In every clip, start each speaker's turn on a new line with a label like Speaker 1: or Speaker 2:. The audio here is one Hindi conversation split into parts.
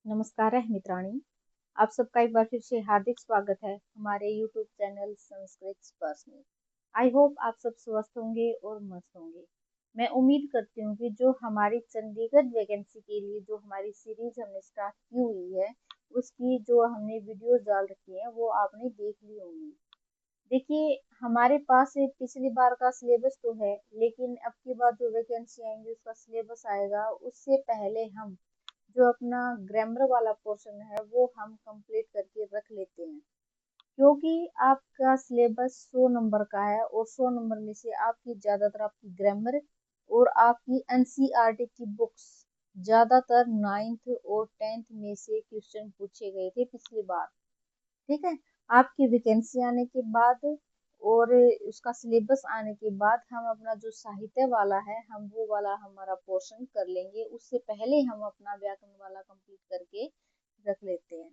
Speaker 1: नमस्कार है मित्राणी। आप सबका एक बार फिर से हार्दिक स्वागत है हमारे YouTube चैनल संस्कृत स्पर्श में। आई होप आप सब स्वस्थ होंगे और मस्त होंगे। मैं उम्मीद करती हूँ कि जो हमारी चंडीगढ़ वैकेंसी के लिए जो हमारी सीरीज हमने स्टार्ट की हुई है, उसकी जो हमने वीडियोस डाल रखी है वो आपने देख ली होंगी। देखिए, हमारे पास एक पिछली बार का सिलेबस तो है, लेकिन अब की बार जो वैकेंसी आएंगी उसका सिलेबस आएगा, उससे पहले हम जो अपना ग्रामर वाला पोर्शन है वो हम कंप्लीट करके रख लेते हैं। क्योंकि आपका सिलेबस 100 नंबर का है और 100 नंबर में से आपकी ज्यादातर आपकी ग्रामर और आपकी एनसीईआरटी की बुक्स ज्यादातर 9th और 10th में से क्वेश्चन पूछे गए थे पिछली बार। ठीक है। आपकी वैकेंसी आने के बाद और उसका सिलेबस आने के बाद हम अपना जो साहित्य वाला है हम वो वाला हमारा पोर्शन कर लेंगे, उससे पहले हम अपना व्याकरण वाला कंप्लीट करके रख लेते हैं।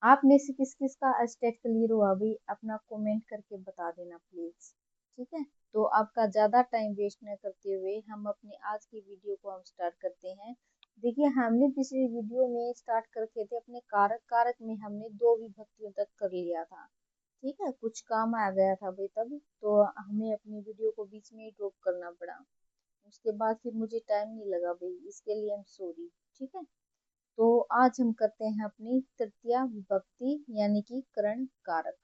Speaker 1: आप में से किस किस का स्टेट क्लियर हुआ भी अपना कमेंट करके बता देना प्लीज। ठीक है। तो आपका ज्यादा टाइम वेस्ट न करते हुए हम अपने आज की वीडियो को हम स्टार्ट करते हैं। देखिए, हमने पिछली वीडियो में स्टार्ट करके थे अपने कारक कारक में हमने दो विभक्तियों तक कर लिया था। ठीक है, कुछ काम आ गया था भाई तब तो हमें अपनी वीडियो को बीच में ही ड्रॉप करना पड़ा। उसके बाद फिर मुझे टाइम नहीं लगा भाई, इसके लिए हम सॉरी। ठीक है। तो आज हम करते हैं अपनी तृतीय विभक्ति यानी कि करण कारक।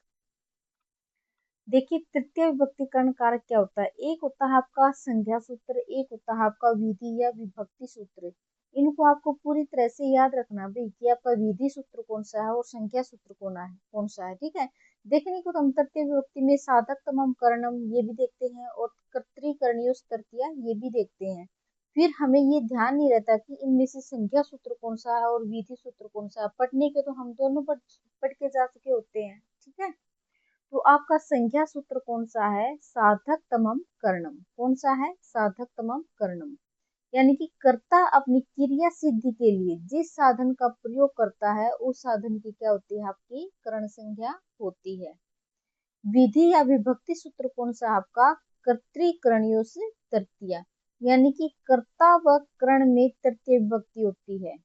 Speaker 1: देखिए, तृतीय विभक्ति करण कारक क्या होता है। एक होता है आपका संज्ञा सूत्र, एक होता है आपका विधि या विभक्ति सूत्र। इनको आपको पूरी तरह से याद रखना भाई कि आपका विधि सूत्र कौन सा है और संख्या सूत्र कौन सा है। ठीक है। देखने को तो हम तृतीय विभक्ति में साधक तमम करणम ये भी देखते हैं और कर्तृकरणीय तृतीया ये भी देखते हैं। फिर हमें ये ध्यान नहीं रहता कि इनमें से संख्या सूत्र कौन सा है और विधि सूत्र कौन सा है। पढ़ने के तो हम दोनों पढ़ के जा चुके होते हैं। ठीक है। तो आपका संख्या सूत्र कौन सा है, साधक तमम कर्णम। कौन सा है, साधक तमम कर्णम। यानी कि कर्ता अपनी क्रिया सिद्धि के लिए जिस साधन का प्रयोग करता है उस साधन की क्या होती है, आपकी करण संज्ञा होती है। विधि या विभक्ति सूत्र कौन सा आपका, कर्तृकरणीय से तृतीया। यानी कि कर्ता व करण में तृतीय विभक्ति होती है।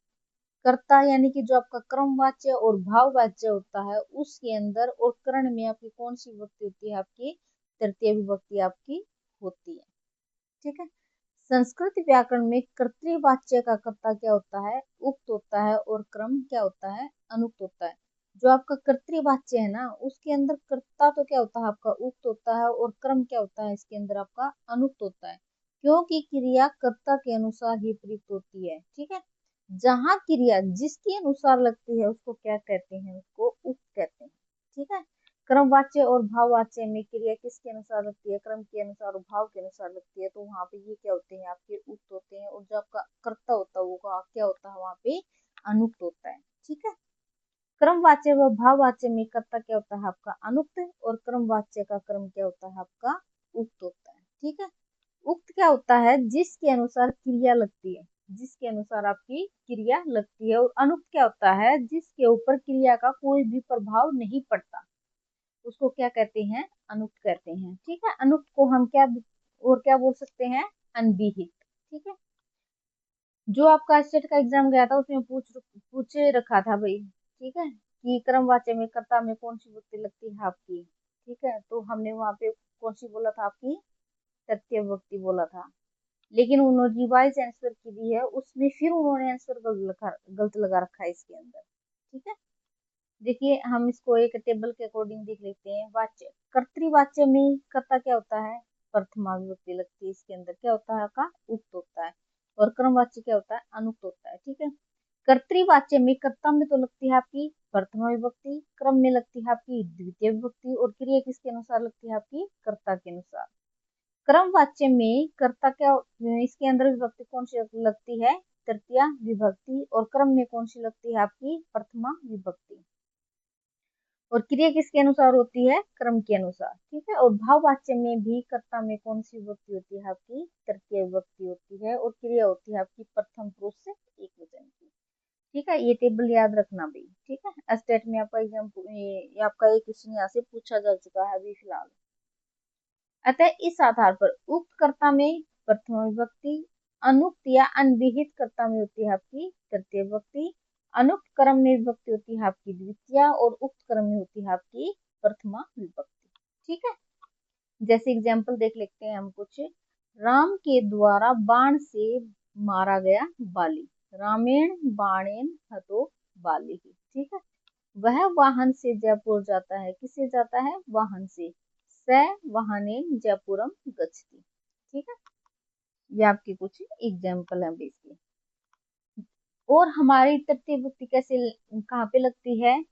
Speaker 1: कर्ता यानी कि जो आपका क्रमवाच्य और भाववाच्य होता है उसके अंदर, और करण में आपकी कौन सी विभक्ति होती है, आपकी तृतीय विभक्ति आपकी होती है। ठीक है। संस्कृत व्याकरण में कर्तृवाच्य का कर्ता क्या होता है, उक्त होता है, और क्रम क्या होता है, अनुक्त होता है। जो आपका कर्तृवाच्य है ना उसके अंदर कर्ता तो क्या होता है आपका उक्त होता है, और क्रम क्या होता है इसके अंदर आपका अनुक्त होता है। क्योंकि क्रिया कर्ता के अनुसार ही प्रयुक्त होती है। ठीक है। जहां क्रिया जिसके अनुसार लगती है उसको क्या कहते हैं, उसको उक्त कहते हैं। ठीक है। क्रमवाच्य और भाववाच्य में क्रिया किसके अनुसार लगती है, क्रम के अनुसार और भाव के अनुसार लगती है, तो वहां पे ये क्या होते हैं, आपके उक्त होते हैं। और जो आपका कर्ता होता है वो क्या होता है, वहां पे अनुक्त होता है। ठीक है। क्रमवाच्य व भाववाच्य में कर्ता क्या होता है, आपका अनुक्त, और क्रमवाच्य का क्रम क्या होता है, आपका उक्त होता है। ठीक है। उक्त क्या होता है, जिसके अनुसार क्रिया लगती है, जिसके अनुसार आपकी क्रिया लगती है। और अनुक्त क्या होता है, जिसके ऊपर क्रिया का कोई भी प्रभाव नहीं पड़ता, उसको क्या कहते हैं, अनुक्त कहते हैं। ठीक है। अनुक्त को हम क्या और क्या बोल सकते हैं, अनविहित। ठीक है। जो आपका स्टेट का एग्जाम गया था उसमें पूछे रखा था भाई। ठीक है। कि क्रमवाच्य में कर्ता में कौन सी विभक्ति लगती है आपकी। ठीक है। तो हमने वहां पे कौन सी बोला था, आपकी तृतीय विभक्ति बोला था। लेकिन उन्होंने रिवाइज आंसर की दी है उसमें फिर उन्होंने आंसर गलत लगा रखा है इसके अंदर। ठीक है। देखिए, हम इसको एक टेबल के अकॉर्डिंग देख लेते हैं। वाच्य, कर्तृवाच्य में कर्ता क्या होता है, प्रथमा विभक्ति लगती है। इसके अंदर क्या होता है आपका उक्त होता है, और क्रमवाच्य क्या होता है, अनुक्त होता है। ठीक है। कर्तृवाच्य में कर्ता में तो लगती है आपकी प्रथमा विभक्ति, क्रम में लगती है आपकी द्वितीय विभक्ति, और क्रिया किसके अनुसार लगती है, आपकी कर्ता के अनुसार। क्रमवाच्य में कर्ता क्या, इसके अंदर विभक्ति कौन सी लगती है, तृतीया विभक्ति, और क्रम में कौन सी लगती है, आपकी प्रथमा विभक्ति, और क्रिया किसके अनुसार होती है, क्रम के अनुसार। ठीक है। और भाववाच्य में भी कर्ता में कौन सी विभक्ति होती है, आपकी तृतीय विभक्ति होती है, और क्रिया होती है आपकी प्रथम पुरुष से एक वचन की। ठीक है। ये टेबल याद रखना भी। ठीक है। स्टेट में आपका एग्जाम आपका एक क्वेश्चन यहाँ से पूछा जा चुका है अभी फिलहाल। अतः इस आधार पर उक्त कर्ता में प्रथम विभक्ति, अनुक्त या अनविहित कर्ता में होती है आपकी तृतीय विभक्ति, अनुक्त क्रम में विभक्ति होती है आपकी द्वितीय, और उक्त क्रम में होती है आपकी प्रथमा विभक्ति। ठीक है, जैसे एग्जाम्पल देख लेते हैं हम कुछ। राम के द्वारा बाण से मारा गया बाली, रामेण बाणेन हतो बाली। ठीक है, वह वाहन से जयपुर जाता है, किससे जाता है, वाहन से, स वाहनेन जयपुरम गच्छति। ठीक है, ये आपके कुछ एग्जाम्पल है बेसिकली। और हमारी तृतीय विभक्ति कैसे कहाँ पे लगती है,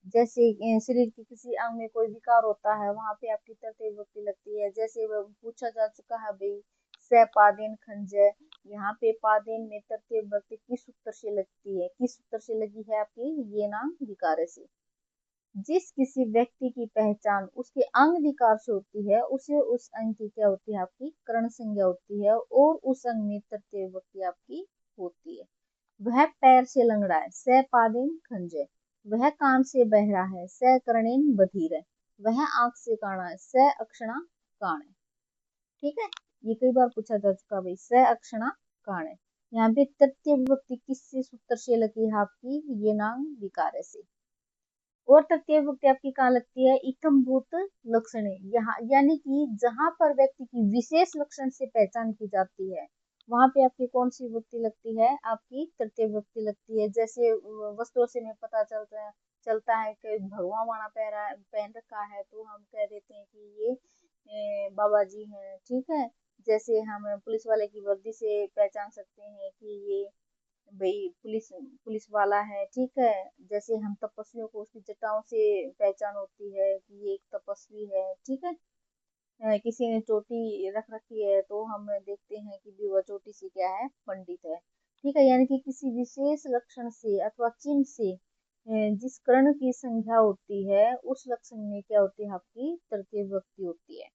Speaker 1: जैसे शरीर के किसी अंग में कोई विकार होता है, वहां पे आपकी तृतीय विभक्ति लगती है। जैसे पूछा जा चुका है भाई, स पादेन खंजय, यहाँ पे पादेन में तृतीय विभक्ति किस सूत्र से लगती है, किस सूत्र से लगी है आपकी, ये नाम विकार से। जिस किसी व्यक्ति की पहचान उसके अंग विकार से होती है, उसे उस अंग की क्या होती है, आपकी कर्ण संज्ञा होती है, और उस अंग में तृतीय विभक्ति आपकी होती है। वह पैर से लंगड़ा है, स पादेन खंजय। वह कान से बहरा है, स कर्णेन बधिर है। वह आंख से काणा है, स अक्षणा काण है। ठीक है, ये कई बार पूछा जा चुका भाई, स अक्षणा काण है। यहाँ पे तृतीय विभक्ति किससे सूत्र से लगी है आपकी, ये नाम विकार से। और तृतीय विभक्ति आपकी कहाँ लगती है, इत्थम्भूत लक्षणे, यहाँ यानी कि जहां पर व्यक्ति की विशेष लक्षण से पहचान की जाती है, वहां पे आपकी कौन सी विभक्ति लगती है, आपकी तृतीय विभक्ति लगती है। जैसे वस्त्रों से में पता चलता है कि भगवा माला पहन रखा है, तो हम कह देते हैं कि ये बाबा जी हैं। ठीक है, जैसे हम पुलिस वाले की वर्दी से पहचान सकते हैं कि ये भाई पुलिस वाला है। ठीक है, जैसे हम तपस्वियों को उसकी जटाओं से पहचान होती है कि ये एक तपस्वी है। ठीक है, किसी ने चोटी रख रखी है, तो हम देखते हैं कि भी वह चोटी से क्या है, पंडित है। ठीक है, यानी कि किसी विशेष लक्षण से अथवा चिन्ह से जिस कर्ण की संख्या होती है, उस लक्षण में क्या होती है, आपकी तृतीय विभक्ति होती है।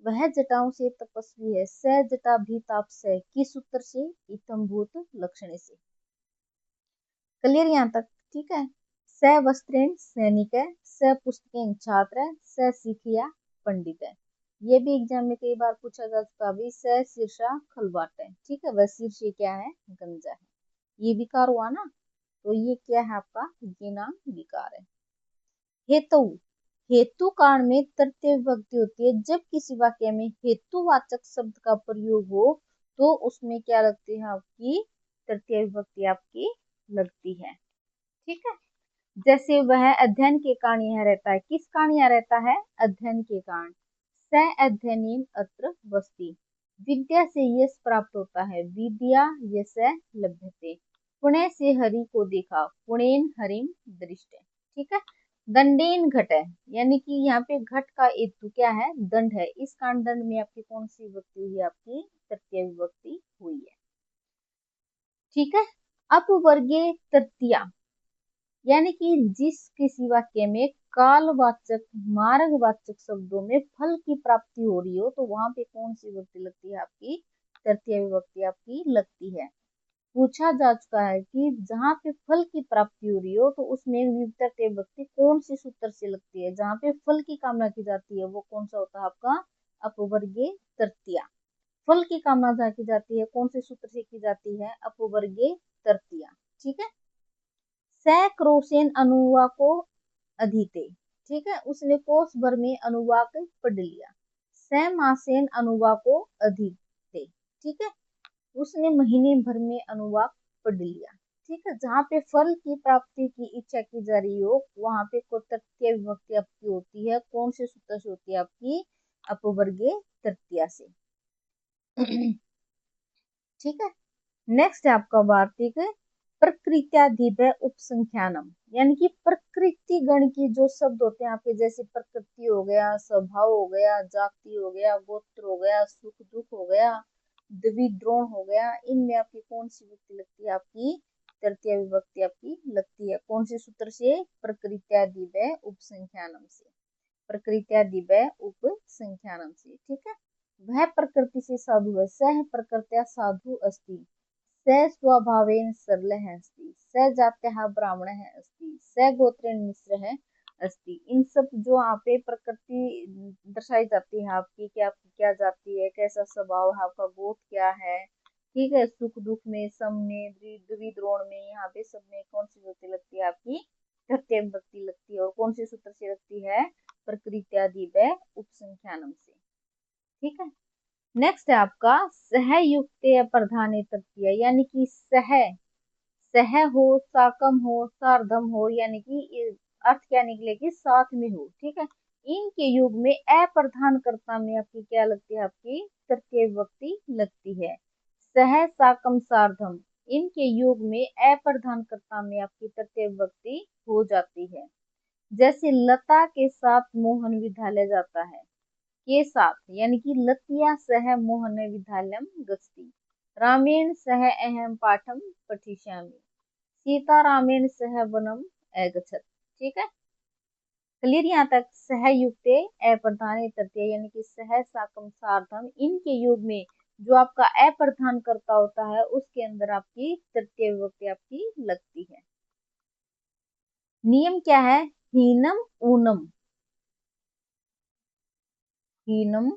Speaker 1: वह जटाओं से तपस्वी है, स जटा भी ताप से, किस सूत्र से, इत्थम्भूत लक्षण से। क्लियर यहाँ तक। ठीक है, स वस्त्रेण सैनिक है, स पुस्तकें छात्र है, स सिखिया पंडित है। ये भी एग्जाम में कई बार पूछा जा चुका भी, स शीर्षा खलवाट है। ठीक है, वह शीर्ष क्या है, गंजा है। ये विकार हुआ ना, तो ये क्या है आपका, ये नाम विकार है। हेतु, हेतु काल में तृतीय विभक्ति होती है जब किसी वाक्य में हेतुवाचक शब्द का प्रयोग हो, तो उसमें क्या लगती है, आपकी तृतीय विभक्ति आपकी लगती है। ठीक है, जैसे वह अध्ययन के कारण यहाँ रहता है, किस कारण यहाँ रहता है, अध्ययन के कारण। स अध्ययनेन अत्र वसति, विद्या से यश प्राप्त होता है, विद्या यश लभ्यते। पुणे से हरि को देखा, पुणेन हरिम दृष्ट। ठीक है, दंडेन घट है, यानी कि यहाँ पे घट का हेतु क्या है, दंड है। इस कारण दंड में आपकी कौन सी विभक्ति हुई, आपकी तृतीय विभक्ति हुई है। ठीक है, अपवर्गीय तृतीया, यानी कि जिस किसी वाक्य में कालवाचक मार्गवाचक शब्दों में फल की प्राप्ति हो रही हो, तो वहां पे कौन सी विभक्ति लगती है, आपकी तृतीय विभक्ति आपकी लगती है। पूछा जा चुका है कि जहां पे फल की प्राप्ति हो रही हो, तो उसमें तृतीय विभक्ति कौन सी सूत्र से लगती है, जहां पे फल की कामना की जाती है, वो कौन सा होता है आपका, अपवर्गीय तृतीया। फल की कामना जहाँ की जाती है, कौन से सूत्र से की जाती है, अपवर्गीय तृतीया। ठीक है, क्रोसेन अनुवाक को अधीते। ठीक है, उसने कोस भर में अनुवाक पढ़ लिया। मासेन अनुवाक को अधीते। ठीक है, उसने महीने भर में अनुवाक पढ़ लिया। ठीक है, जहाँ पे फल की प्राप्ति की इच्छा की जा रही हो, वहां पे को तृतीय विभक्ति आपकी होती है, कौन से सूत्र से होती है, आपकी अपवर्गीय तृतीया से। ठीक है, नेक्स्ट है आपका वार्तिक प्रकृत्याधिप उपसंख्यानम, यानी कि प्रकृति गण की जो शब्द होते हैं आपके, जैसे प्रकृति हो गया, स्वभाव हो गया, जाति हो गया, गोत्र हो गया, सुख दुख हो गया, द्विद्रोण हो गया, इनमें आपकी कौन सी विभक्ति लगती है, आपकी तृतीय विभक्ति आपकी लगती है। कौन से सूत्र से, प्रकृत्याधिप उपसंख्यानम से, प्रकृत्याधिप उपसंख्यानम से। ठीक है, वह प्रकृति से साधु है, सह प्रकृत्या साधु अस्ति, स स्वभावेन सरलः अस्ति, स जात्यः ब्राह्मणः अस्ति, स गोत्रेण मिश्र है अस्ति। इन सब जो आप पे प्रकृति दर्शाई जाती है आपकी, कि आपकी क्या जाति है, कैसा स्वभाव है, आपका गोत्र क्या है। ठीक है, सुख दुख में, सम में, द्विद्रोण में, यहाँ पे सब में कौन सी विभक्ति लगती है आपकी? तृतीय विभक्ति लगती है। और कौन से सूत्र से लगती है? प्रकृत्यादि व उपसंख्यानम से। ठीक है, नेक्स्ट है आपका सहयुक्त प्रधान तृतीय, यानी कि सह हो, साकम हो, सार्धम हो, यानी कि अर्थ क्या निकलेगी? साथ में हो। ठीक है, इनके युग में अप्रधान कर्ता में आपकी क्या लगती है? आपकी तृतीय विभक्ति लगती है। सह, साकम, सार्धम, इनके युग में अप्रधान कर्ता में आपकी तृतीय विभक्ति हो जाती है। जैसे लता के साथ मोहन विद्यालय जाता है, के साथ, यानी कि लतिया सह मोहन विद्यालयम गच्छति, रामेण सह अहम पाठम पठिष्यामि, सीतारामेण सह वनम अगच्छत। ठीक है, क्लियर यहाँ तक? सहयुक्त अप्रधान तृतीय, यानी कि सह, साकम, सार्धम, इनके युग में जो आपका अप्रधान कर्ता होता है उसके अंदर आपकी तृतीय विभक्ति आपकी लगती है। नियम क्या है? हीनम ऊनम, हीनम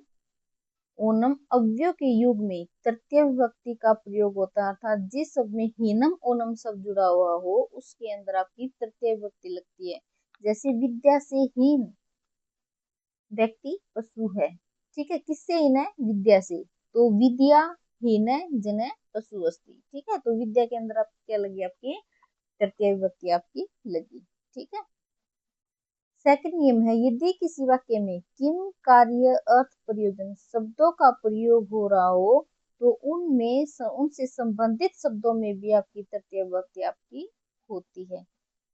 Speaker 1: ओनम अव्यय के युग में तृतीय विभक्ति का प्रयोग होता है, अर्थात जिस शब्द में हीनम ओनम शब्द जुड़ा हुआ हो उसके अंदर आपकी तृतीय विभक्ति लगती है। जैसे विद्या से हीन व्यक्ति पशु है। ठीक है, किससे हीन है? विद्या से, तो विद्या हीन है जिन्हें पशु अस्ति। ठीक है, तो विद्या के अंदर आपकी क्या लगी? आपकी तृतीय विभक्ति आपकी लगी। ठीक है, सेकंड नियम है, यदि किसी वाक्य में किम, कार्य, अर्थ, प्रयोजन शब्दों का प्रयोग हो रहा हो तो उनमें उनसे संबंधित शब्दों में भी आपकी तृतीय विभक्ति आपकी होती है।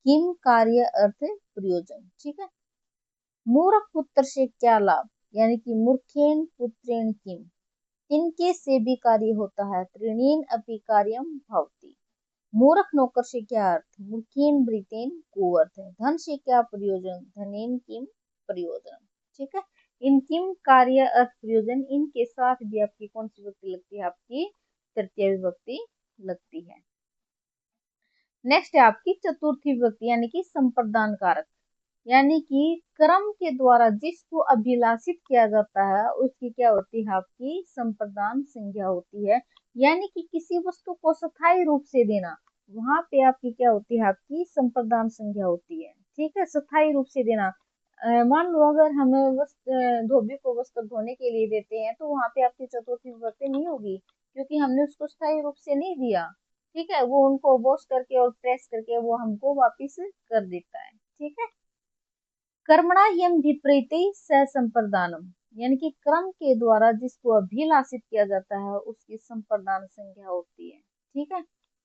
Speaker 1: किम, कार्य, अर्थ, प्रयोजन। ठीक है, मूर्ख पुत्र से क्या लाभ, यानी कि मूर्खेन पुत्रेण किम, तिनके से भी कार्य होता है, त्रिणीन अपि कार्यम भवति। मूर्ख नौकर से क्या अर्थ? मूर्खेन वृतेन को अर्थ है। धन से क्या प्रयोजन? धनेन किम प्रयोजन। ठीक है, इन किम, कार्य, अर्थ, प्रयोजन, इनके साथ भी आपकी कौन सी विभक्ति लगती है? आपकी तृतीय विभक्ति लगती है। नेक्स्ट है आपकी चतुर्थी विभक्ति, यानी कि संप्रदान कारक, यानी कि क्रम के द्वारा जिसको अभिलाषित किया जाता है उसकी क्या होती है? आपकी संप्रदान संज्ञा होती है। यानी कि किसी वस्तु को स्थायी रूप से देना, वहां पे आपकी क्या होती है? आपकी संप्रदान संज्ञा होती है। ठीक है, स्थायी रूप से देना, मान लो अगर हमें धोबी को वस्त्र धोने के लिए देते हैं तो वहां पे आपकी चतुर्थी विभक्ति नहीं होगी, क्योंकि हमने उसको स्थायी रूप से नहीं दिया। ठीक है, वो उनको वॉश करके और प्रेस करके वो हमको वापिस कर देता है। ठीक है, कर्मणा यम विपरीते स संप्रदानम, यानी कि क्रम के द्वारा जिसको अभिलाषित किया जाता है उसकी संप्रदान संज्ञा होती है। ठीक है,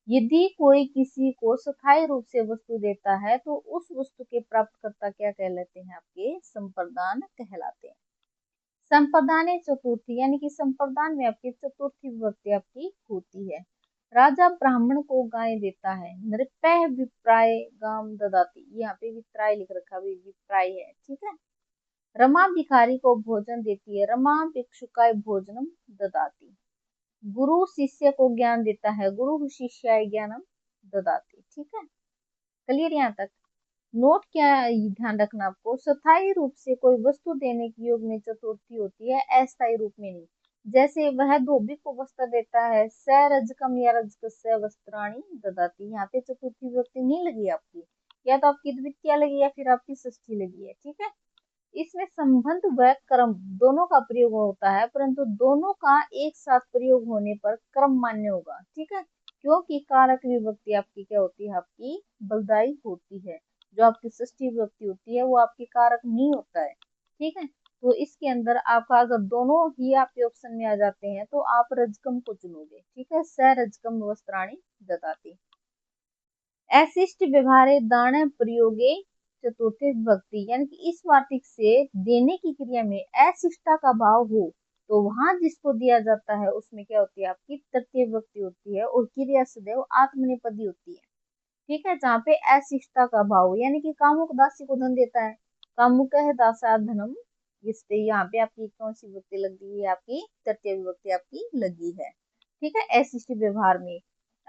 Speaker 1: यदि कोई किसी को स्थायी रूप से वस्तु देता है तो उस वस्तु के प्राप्तकर्ता क्या कहलाते हैं? आपके संप्रदान कहलाते हैं। संप्रदान चतुर्थी, यानी कि संप्रदान में आपकी चतुर्थी विभक्ति आपकी होती है। राजा ब्राह्मण को गाय देता है, नृपय विप्राय गाम ददाती, यहाँ पे विप्राय लिख रखा है, विप्राय है। ठीक है, रमा भिखारी को भोजन देती है, रमा भिक्षुकाय भोजनम ददाती। गुरु शिष्य को ज्ञान देता है, गुरु शिष्याय ज्ञानम ददाती। ठीक है, क्लियर यहाँ तक? नोट क्या ध्यान रखना आपको, स्थायी रूप से कोई वस्तु देने के योग में चतुर्थी होती है, अस्थायी रूप में नहीं। जैसे वह धोबी को वस्त्र देता है, स रजकम या रजकस्य वस्त्राणि ददाती, यहाँ पे चतुर्थी विभक्ति नहीं लगी आपकी, या तो आपकी द्वितीय लगी या फिर आपकी षष्ठी लगी है। ठीक है, इसमें संबंध व क्रम दोनों का प्रयोग होता है, परंतु दोनों का एक साथ प्रयोग होने पर क्रम मान्य होगा। ठीक है, क्योंकि कारक विभक्ति आपकी क्या होती है? आपकी बलदायी होती है। जो आपकी षष्ठी विभक्ति होती है वो आपकी कारक नहीं होता है। ठीक है, तो इसके अंदर आपका अगर दोनों ही आपके ऑप्शन में आ जाते हैं तो आप रजकम को चुनोगे। ठीक है, स रजकम वस्त्राणि ददाति। अशिष्ट व्यवहारे दान प्रयोगे चतुर्थी विभक्ति, यानी कि इस वार्तिक से देने की क्रिया में अशिष्टता का भाव हो तो वहां जिसको दिया जाता है उसमें क्या होती है? आपकी तृतीय विभक्ति होती है और क्रिया सदैव आत्मनेपदी होती है। ठीक है, जहाँ पे अशिष्टता का भाव, यानी कि कामुक दासी को धन देता है, कामुक है दासा धनम, इससे यहाँ पे आपकी कौन सी विभक्ति लग गई है? आपकी तृतीय विभक्ति आपकी लगी है। ठीक है, अशिष्ट व्यवहार में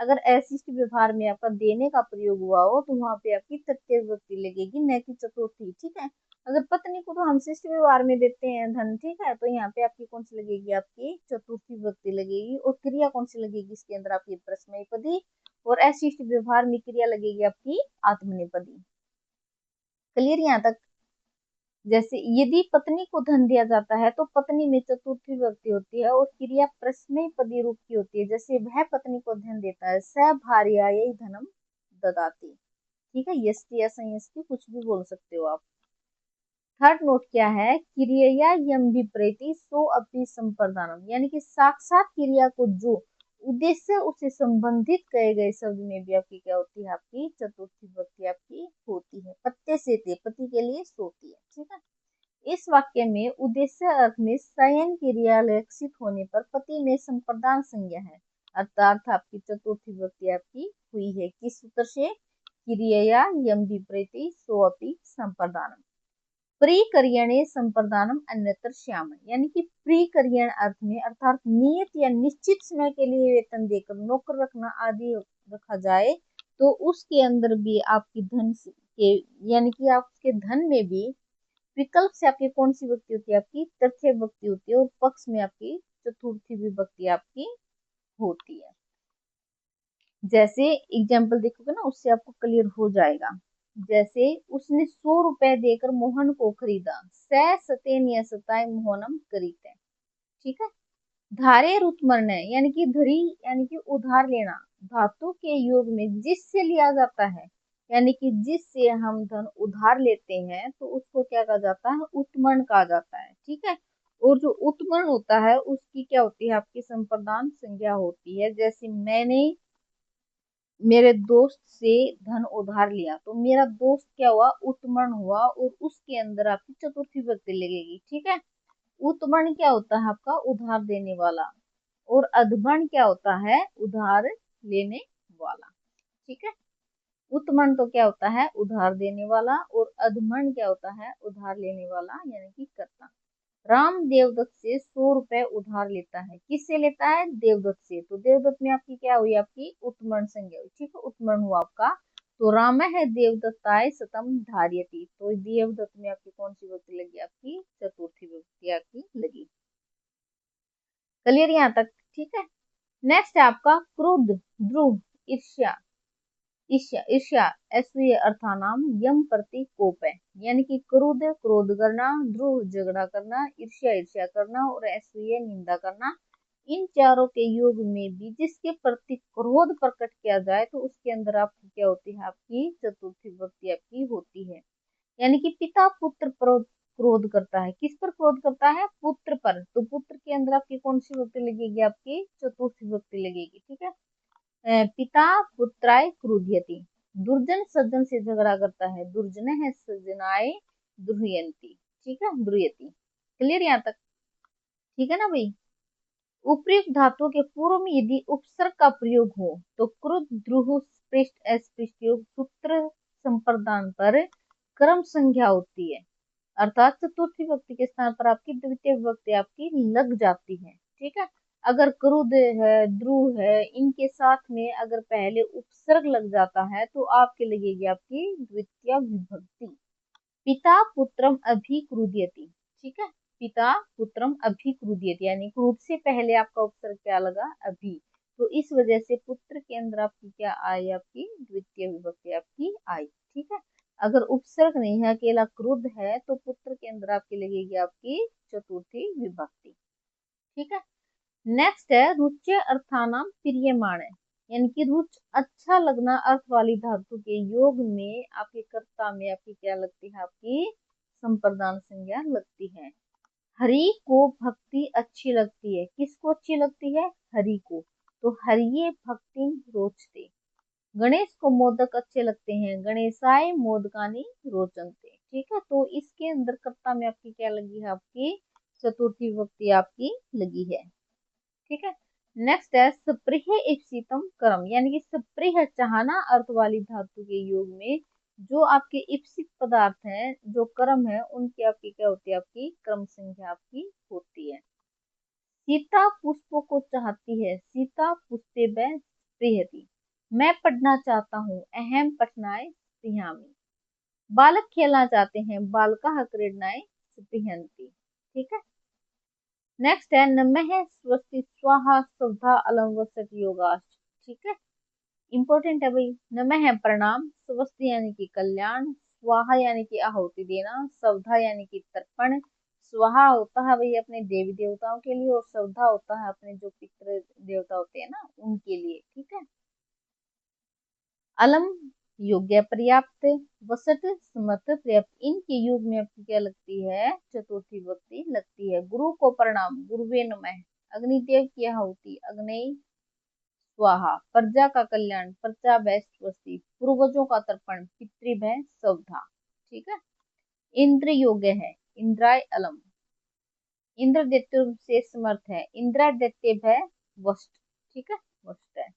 Speaker 1: अगर अशिष्ट व्यवहार में आपका देने का प्रयोग हुआ हो तो वहां पे आपकी तृतीय विभक्ति लगेगी, न कि चतुर्थी। ठीक है, अगर पत्नी को तो हम शिष्ट व्यवहार में देते हैं धन, ठीक है, तो यहाँ पे आपकी कौन सी लगेगी, आपकी चतुर्थी विभक्ति लगेगी। और क्रिया कौन सी लगेगी इसके अंदर, आपकी प्रश्नपदी। और अशिष्ट व्यवहार में क्रिया लगेगी आपकी आत्मनेपदी। क्लियर यहाँ तक। जैसे यदि पत्नी को धन दिया जाता है तो पत्नी में चतुर्थी विभक्ति होती है और क्रिया प्रश्नपदी रूप की होती है। जैसे वह पत्नी को धन देता है, स भार्यायै धनम ददाति। ठीक है, यष्टि या संयष्टि कुछ भी बोल सकते हो आप। थर्ड नोट क्या है, क्रिया यम विपरीति सो अपि संप्रदानम, यानी कि साक्षात क्रिया को जो उद्देश्य उसे संबंधित कहे गए शब्द में भी आपकी क्या होती है, आपकी चतुर्थी विभक्ति आपकी होती है। पत्ते से ते, पति के लिए सोती है। ठीक है, इस वाक्य में उद्देश्य अर्थ में शयन क्रिया लक्षित होने पर पति में संप्रदान संज्ञा है, अर्थात आपकी चतुर्थी विभक्ति आपकी हुई है। किस सूत्र से, क्रिया यम विपरीति सो अपि संप्रदानम। प्रीकर्यणे संप्रदानम अन्यत्र श्याम, यानी कि प्रीकर्यण अर्थ में अर्थात नियत या निश्चित समय के लिए वेतन देकर नौकर रखना आदि रखा जाए तो उसके अंदर भी आपकी धन के, यानी कि आपके धन में भी विकल्प से आपकी कौन सी विभक्ति होती है, आपकी तृतीय विभक्ति होती है और पक्ष में आपकी चतुर्थी विभक्ति आपकी होती है। जैसे एग्जाम्पल देखोगे ना उससे आपको क्लियर हो जाएगा। जैसे उसने 100 रुपए देकर मोहन को खरीदा, स सतेन सताय मोहनम करीते। ठीक है, धारे रुतमर्ण, यानी कि धरी यानी कि उधार लेना, धातु के योग में जिससे लिया जाता है, यानी कि जिससे हम धन उधार लेते हैं तो उसको क्या कहा जाता है, उत्मर्ण कहा जाता है। ठीक है, और जो उत्मर्ण होता है उसकी क्या होती है, आपकी संप्रदान संज्ञा होती है। जैसे मैंने मेरे दोस्त से धन उधार लिया तो मेरा दोस्त क्या हुआ, उत्मर्ण हुआ और उसके अंदर आपकी चतुर्थी विभक्ति लगेगी। ठीक है, उत्मर्ण क्या होता है, आपका उधार देने वाला, और अधमर्ण क्या होता है, उधार लेने वाला। ठीक है, उत्मर्ण तो क्या होता है, उधार देने वाला, और अधमर्ण क्या होता है, उधार लेने वाला यानी कि कर्ता। राम देवदत्त से 100 रुपए उधार लेता है, किससे लेता है, देवदत्त से, तो देवदत्त में आपकी क्या हुई, आपकी उत्मर्ण संज्ञा हुई। ठीक है, उत्मर्ण हुआ आपका, तो राम है देवदत्ताय सतम धार्यति, तो देवदत्त में आपकी कौन सी विभक्ति लगी, आपकी चतुर्थी विभक्ति आपकी लगी। क्लियर यहाँ तक। ठीक है, नेक्स्ट है आपका क्रोध, द्रुह, ईर्ष्या, ईर्ष्या ईर्ष्या ऐसे अर्थानाम यम प्रति कोप है, यानी कि क्रोध क्रोध करना, द्रोह झगड़ा करना, ईर्ष्या ईर्ष्या करना और ऐसे निंदा करना। इन चारों के योग में भी जिसके प्रति क्रोध प्रकट किया जाए तो उसके अंदर आपकी क्या होती है, आपकी चतुर्थी विभक्ति आपकी होती है। यानी कि पिता पुत्र पर क्रोध करता है, किस पर क्रोध करता है, पुत्र पर, तो पुत्र के अंदर आपकी कौन सी विभक्ति लगेगी, आपकी चतुर्थी विभक्ति लगेगी। ठीक है, पिता पुत्राय क्रुध्यति, दुर्जन सज्जन से झगड़ा करता है, दुर्जन है सज्जनाय द्रुह्यंती। ठीक है, द्रुह्यति। क्लियर यहाँ तक। ठीक है ना भाई। उपयुक्त धातु के पूर्व में यदि उपसर्ग का प्रयोग हो तो क्रुद्ध द्रुह स्पृष्ट अस्पृष्ट योग सूत्र संप्रदान पर क्रम संज्ञा होती है, अर्थात चतुर्थी विभक्ति के स्थान पर आपकी द्वितीय विभक्ति आपकी लग जाती है। ठीक है, अगर क्रुद्ध है द्रुह है इनके साथ में अगर पहले उपसर्ग लग जाता है तो आपके लगेगी आपकी द्वितीय विभक्ति। पिता पुत्रम अभिक्रुध्यति। ठीक है, पिता पुत्रम अभिक्रुध्यति, यानी क्रुद्ध से पहले आपका उपसर्ग क्या लगा, अभी, तो इस वजह से पुत्र के अंदर आपकी क्या आई, आपकी द्वितीय विभक्ति आपकी आई। ठीक है, अगर उपसर्ग नहीं है अकेला क्रुद्ध है तो पुत्र के अंदर आपकी लगेगी आपकी चतुर्थी विभक्ति। ठीक है, नेक्स्ट है रुच्य अर्थानाम प्रियमाण, यानी कि रुच अच्छा लगना अर्थ वाली धातु के योग में आपके कर्ता में आपकी क्या लगती है, आपकी संप्रदान संज्ञा लगती है। हरि को भक्ति अच्छी लगती है, किसको अच्छी लगती है, हरि को, तो हरिये भक्ति रोचते। गणेश को मोदक अच्छे लगते हैं, गणेशाय मोदकानी रोचनते। ठीक है, तो इसके अंदर कर्ता में आपकी क्या लगी है, आपकी चतुर्थी विभक्ति आपकी लगी है। ठीक है, नेक्स्ट है सप्रिय इप्सितम कर्म, यानी कि सप्रिय चाहना अर्थ वाली धातु के योग में जो आपके इप्सित पदार्थ हैं, जो कर्म है उनकी आपकी क्या होती है, आपकी क्रम संख्या आपकी होती है। सीता पुष्पों को चाहती है, सीता पुष्पे प्रियति, मैं पढ़ना चाहता हूँ, अहम पठनाय स्पृहामि। बालक खेलना चाहते हैं, बालकाः क्रीडनाय स्पृहन्ति। ठीक है। नेक्स्ट है नमः स्वस्ति स्वाहा स्वधा अलम वसत योगाश्च। ठीक है, इंपॉर्टेंट है भाई। नमः है प्रणाम, स्वस्ति यानी कि कल्याण, स्वाहा यानी कि आहुति देना, स्वधा यानी कि तर्पण। स्वाहा होता है भाई अपने देवी देवताओं के लिए, और स्वधा होता है अपने जो पितृ देवता होते हैं ना उनके लिए। ठीक है। अलम योग्य पर्याप्त, वसत समर्थ पर्याप्त, इनके योग में आपकी क्या लगती है, चतुर्थी विभक्ति लगती है। गुरु को प्रणाम, गुरुवे नमः। अग्निदेव की आहुति, अग्नेय स्वाहा। प्रजा का कल्याण, प्रजा भय स्वस्ति। पूर्वजों का तर्पण, पितृभय स्वधा। ठीक है। इंद्र योग्य है, इंद्राय अलम। इंद्र दैत्य से समर्थ है, इंद्रा दैत्य भय वस्त। ठीक है, वस्त है।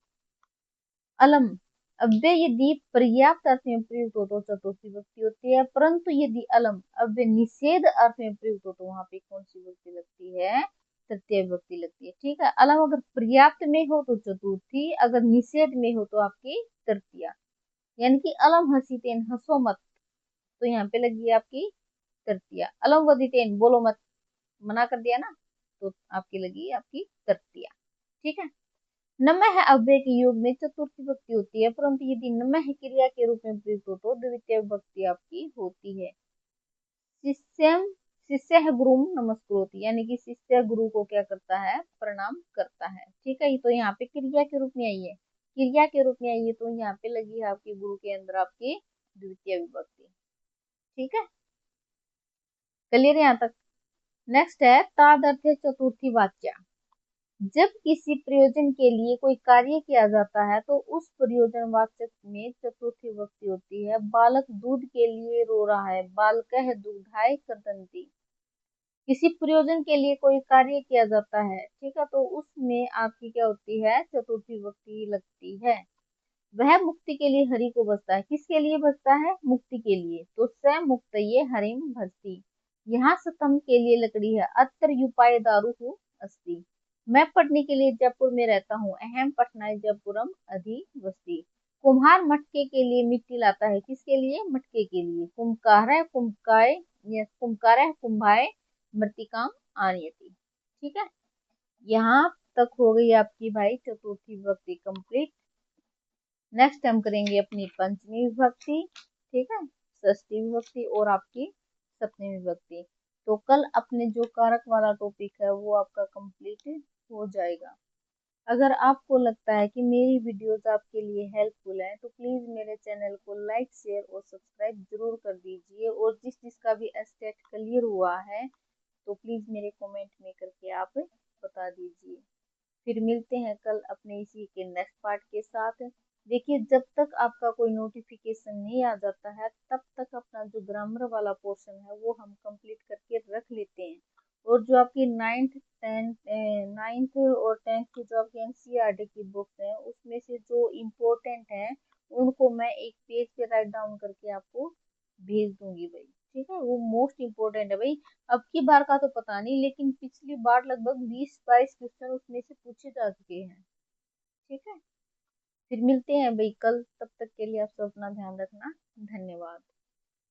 Speaker 1: अलम अव्यय यदि पर्याप्त अर्थ में प्रयुक्त हो तो चतुर्थी विभक्ति होती है, परंतु यदि अलम अव्यय निषेध अर्थ में प्रयुक्त हो तो वहां पे कौन सी विभक्ति लगती है, तृतीय विभक्ति लगती है। ठीक है। अलम अगर पर्याप्त में हो तो चतुर्थी, अगर निषेध में हो तो आपकी तृतीया। यानी कि अलम हसीतेन, हंसो मत, तो यहाँ पे लगी आपकी तृतीया। अलम वदितेन, बोलो मत, मना कर दिया ना, तो आपकी लगी आपकी तृतीया। ठीक है। नमः अव्यय के योग में चतुर्थी विभक्ति होती है, परंतु यदि नमः क्रिया के रूप में प्रयुक्त हो तो द्वितीय विभक्ति आपकी होती है। शिष्यम शिष्य गुरुम नमस्कृति, यानी कि शिष्य गुरु को क्या करता है, प्रणाम करता है। ठीक है। तो यहाँ पे क्रिया के रूप में आई है, क्रिया के रूप में आई है, तो यहाँ पे लगी है आपकी गुरु के अंदर आपकी द्वितीय विभक्ति। ठीक है, क्लियर यहाँ तक। नेक्स्ट है तादर्थ चतुर्थी वाच्य। जब किसी प्रयोजन के लिए कोई कार्य किया जाता है तो उस प्रयोजन वाचक में चतुर्थी विभक्ति होती है। बालक दूध के लिए रो रहा है, बालकः दुग्धाय क्रदन्ति। किसी प्रयोजन के लिए कोई कार्य किया जाता है, ठीक है, तो उसमें आपकी क्या होती है, चतुर्थी विभक्ति लगती है। वह मुक्ति के लिए हरि को बसता है, किसके लिए बसता है, मुक्ति के लिए, तो स मुक्त ये हरिम भस्ती। यहाँ स्तंभ के लिए लकड़ी है, अत्र युपाय दारुहु अस्ति। मैं पढ़ने के लिए जयपुर में रहता हूँ, अहम पटनाय जयपुरम अधिवसति। कुम्हार मटके के लिए मिट्टी लाता है, किसके लिए, मटके के लिए। कुम्हार कुम्हकाय, कुम्हकार कुंभाय मृतिकाम आनयति। ठीक है, यहाँ तक हो गई आपकी भाई चतुर्थी विभक्ति कंप्लीट। नेक्स्ट हम करेंगे अपनी पंचमी विभक्ति। ठीक है, षष्ठी विभक्ति और आपकी सप्तमी विभक्ति। तो कल अपने जो कारक वाला टॉपिक है वो आपका कंप्लीट हो जाएगा। अगर आपको लगता है कि मेरी वीडियोस आपके लिए हेल्पफुल है तो प्लीज मेरे चैनल को लाइक शेयर और सब्सक्राइब जरूर कर दीजिए, और जिसका भी एस्टेट क्लियर हुआ है तो प्लीज मेरे कमेंट में करके आप बता दीजिए। फिर मिलते हैं कल अपने इसी के नेक्स्ट पार्ट के साथ। देखिए, जब तक आपका कोई नोटिफिकेशन नहीं आ जाता है तब तक अपना जो ग्रामर वाला पोर्शन है वो हम कंप्लीट करके रख लेते हैं। और जो आपकी नाइन्थ और टेंथ की जो आपकी एनसीईआरटी की बुक्स हैं उसमें से जो इम्पोर्टेंट है उनको मैं एक पेज पे राइट डाउन करके आपको भेज दूंगी भाई। ठीक है, वो मोस्ट इम्पोर्टेंट है भाई। अब की बार का तो पता नहीं, लेकिन पिछली बार लगभग 20-22 क्वेश्चन उसमें से पूछे जा चुके हैं। ठीक है, फिर मिलते हैं भाई कल, तब तक के लिए आप सब अपना ध्यान रखना। धन्यवाद।